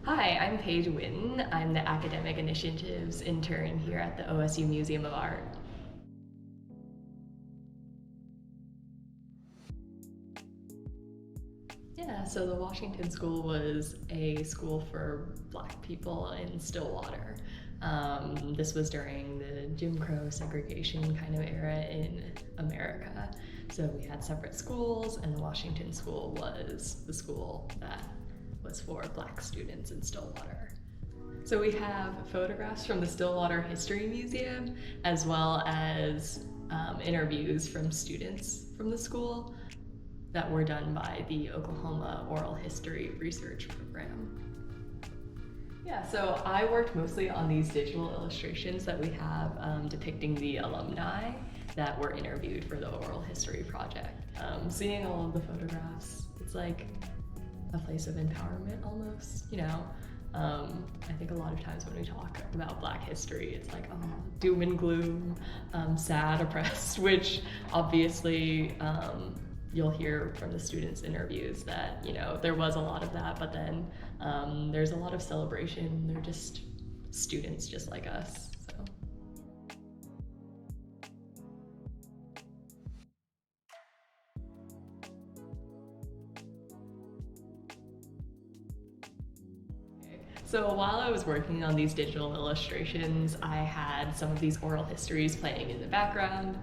Hi, I'm Paige Nguyen. I'm the Academic Initiatives Intern here at the OSU Museum of Art. Yeah, so the Washington School was a school for Black people in Stillwater. This was during the Jim Crow segregation kind of era in America. So we had separate schools, and the Washington School was the school that was for Black students in Stillwater. So we have photographs from the Stillwater History Museum, as well as interviews from students from the school that were done by the Oklahoma Oral History Research Program. Yeah, so I worked mostly on these digital illustrations that we have depicting the alumni that were interviewed for the oral history project. Seeing all of the photographs, it's like a place of empowerment almost, you know? I think a lot of times when we talk about Black history, it's like, oh, doom and gloom, sad, oppressed, which obviously you'll hear from the students' interviews that, you know, there was a lot of that, but then there's a lot of celebration. They're just students just like us, so. So while I was working on these digital illustrations, I had some of these oral histories playing in the background,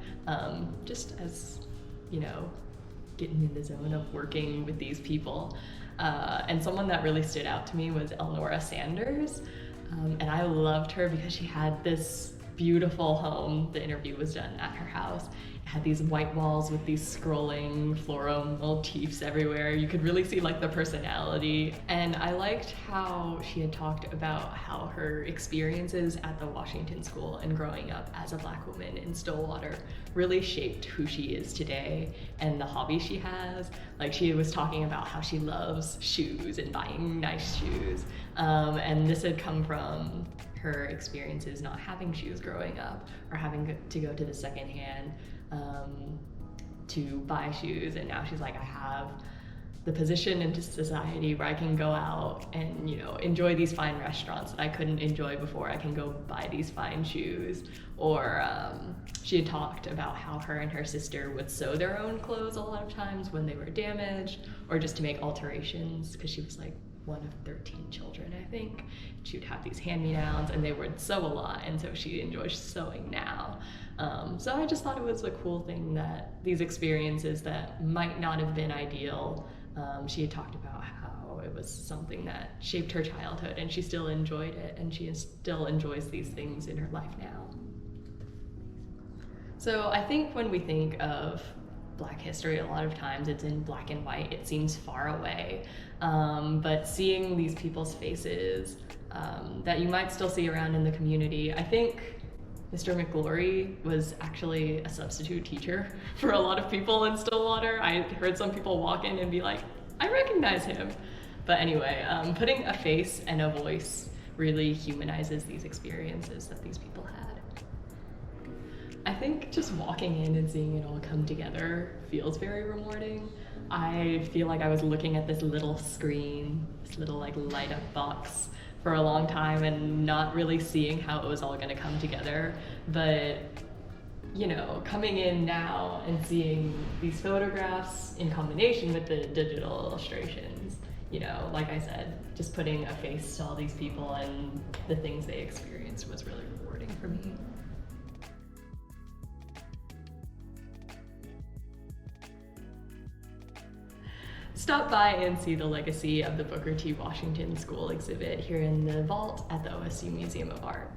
just as, you know, getting in the zone of working with these people. And someone that really stood out to me was Elnora Sanders. And I loved her because she had this beautiful home. The interview was done at her house. It had these white walls with these scrolling floral motifs everywhere. You could really see like the personality. And I liked how she had talked about how her experiences at the Washington School and growing up as a Black woman in Stillwater really shaped who she is today and the hobby she has. Like, she was talking about how she loves shoes and buying nice shoes. And this had come from her experiences not having shoes growing up, or having to go to the secondhand to buy shoes. And now she's like, I have the position into society where I can go out and, you know, enjoy these fine restaurants that I couldn't enjoy before. I can go buy these fine shoes. Or she had talked about how her and her sister would sew their own clothes a lot of times when they were damaged, or just to make alterations, because she was like one of 13 children, I think. She would have these hand-me-downs and they would sew a lot, and so she enjoys sewing now. So I just thought it was a cool thing that these experiences that might not have been ideal, she had talked about how it was something that shaped her childhood, and she still enjoyed it, and she still enjoys these things in her life now. So I think when we think of Black history, a lot of times it's in black and white. It seems far away, but seeing these people's faces that you might still see around in the community. I think Mr. McGlory was actually a substitute teacher for a lot of people in Stillwater. I heard some people walk in and be like, I recognize him. But anyway, putting a face and a voice really humanizes these experiences that these people had. I think just walking in and seeing it all come together feels very rewarding. I feel like I was looking at this little screen, this little like light up box for a long time and not really seeing how it was all gonna come together. But, you know, coming in now and seeing these photographs in combination with the digital illustrations, you know, like I said, just putting a face to all these people and the things they experienced was really rewarding for me. Stop by and see the legacy of the Booker T. Washington School exhibit here in the vault at the OSU Museum of Art.